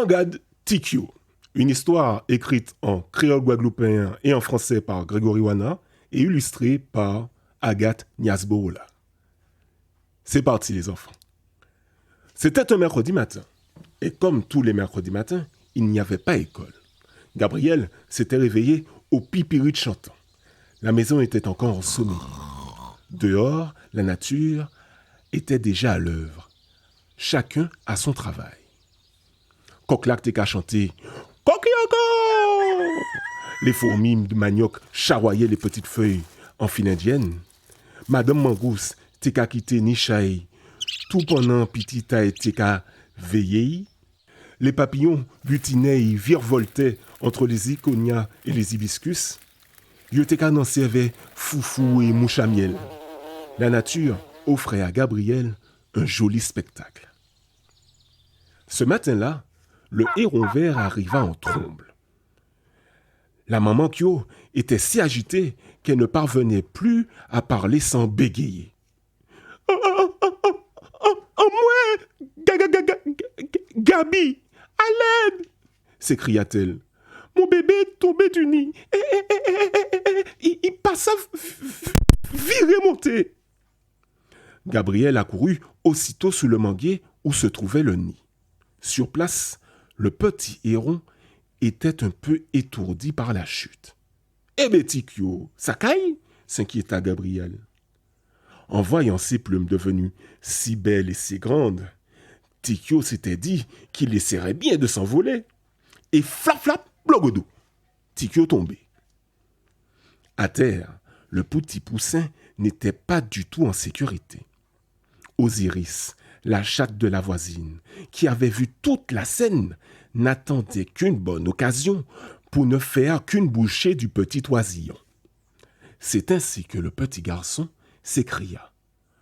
Gad Tikio, une histoire écrite en créole guadeloupéen et en français par Grégory Wana et illustrée par Agathe Niasborola. C'est parti les enfants. C'était un mercredi matin. Et comme tous les mercredis matins, il n'y avait pas école. Gabriel s'était réveillé au pipiru chantant. La maison était encore en sommeil. Dehors, la nature était déjà à l'œuvre. Chacun à son travail. Coquelac t'es qu'à chanter « Coquilloko !» Les fourmis de manioc charroyaient les petites feuilles en file indienne. Madame Mangousse t'es qu'à quitter Nichaï. Tout pendant Pitita et t'es qu'à veiller. Les papillons butinaient et virevoltaient entre les iconias et les hibiscus. Yoteka n'en servait foufou et mouche à miel. La nature offrait à Gabriel un joli spectacle. Ce matin-là, le héron vert arriva en tromble. La maman Kyo était si agitée qu'elle ne parvenait plus à parler sans bégayer. « Gabi, à l'aide !» s'écria-t-elle. « Mon bébé est tombé du nid. Il passa monter. » Gabriel accourut aussitôt sous le manguier où se trouvait le nid. Sur place, le petit héron était un peu étourdi par la chute. « Eh bien, Tikio, ça caille ?» s'inquiéta Gabriel. En voyant ses plumes devenues si belles et si grandes, Tikio s'était dit qu'il essaierait bien de s'envoler. Et flap flap, blogodou, Tikio tombait. À terre, le petit poussin n'était pas du tout en sécurité. Osiris, la chatte de la voisine, qui avait vu toute la scène, n'attendait qu'une bonne occasion pour ne faire qu'une bouchée du petit oisillon. C'est ainsi que le petit garçon s'écria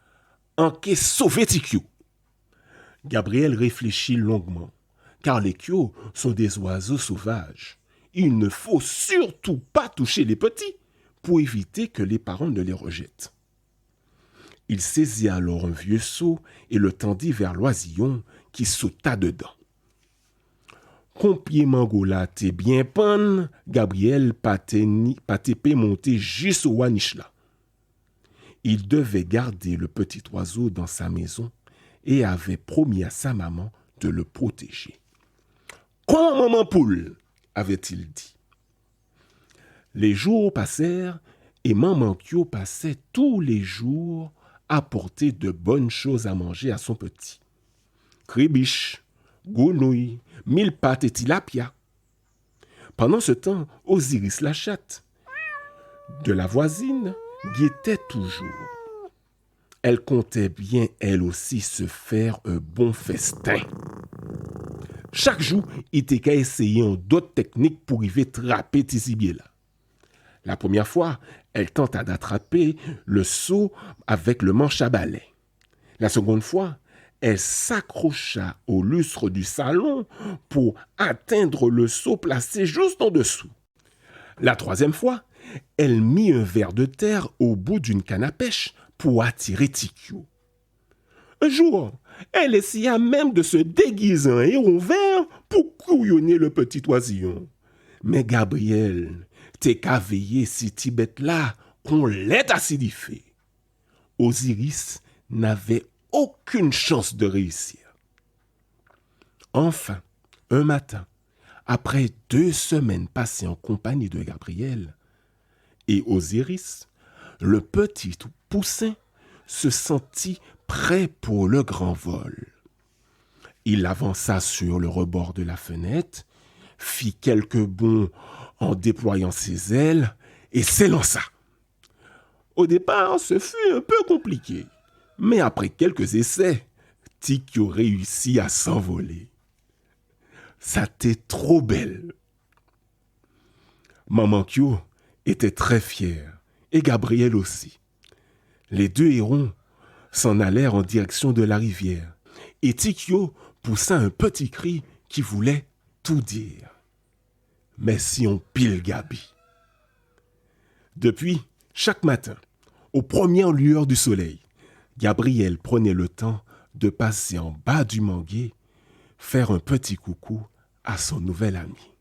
« Enquête sauvé Tikio !» Gabriel réfléchit longuement, car les Kyo sont des oiseaux sauvages. Il ne faut surtout pas toucher les petits pour éviter que les parents ne les rejettent. Il saisit alors un vieux seau et le tendit vers l'oisillon qui sauta dedans. Compier mangola t'es bien panne, Gabriel paté monter jusqu'au Wanishla. Il devait garder le petit oiseau dans sa maison et avait promis à sa maman de le protéger. « Quoi, maman poule ?» avait-il dit. Les jours passèrent et maman Kyo passait tous les jours à apporter de bonnes choses à manger à son petit. Kribiche, gounouilles, mille pattes et tilapia. Pendant ce temps, Osiris la chatte de la voisine guettait toujours. Elle comptait bien, elle aussi, se faire un bon festin. Chaque jour, il était qu'à essayer d'autres techniques pour y trapper Tisibiela. La première fois, elle tenta d'attraper le seau avec le manche à balai. La seconde fois, elle s'accrocha au lustre du salon pour atteindre le seau placé juste en dessous. La troisième fois, elle mit un ver de terre au bout d'une canne à pêche pour attirer Tikio. Un jour, elle essaya même de se déguiser en héron vert pour couillonner le petit oisillon. Mais Gabriel, t'es qu'à veiller si Tibet-là qu'on l'ait acidifé. Osiris n'avait aucune chance de réussir. Enfin, un matin, après 2 semaines passées en compagnie de Gabriel et Osiris, le petit poussin se sentit prêt pour le grand vol. Il avança sur le rebord de la fenêtre, fit quelques bonds en déployant ses ailes et s'élança. Au départ, ce fut un peu compliqué, mais après quelques essais, Tikio réussit à s'envoler. Ça était trop belle. Maman Kyo était très fière, et Gabriel aussi. Les 2 hérons s'en allèrent en direction de la rivière, et Tikio poussa un petit cri qui voulait tout dire. Mais si on pile Gabi. Depuis, chaque matin, aux premières lueurs du soleil, Gabriel prenait le temps de passer en bas du manguier, faire un petit coucou à son nouvel ami.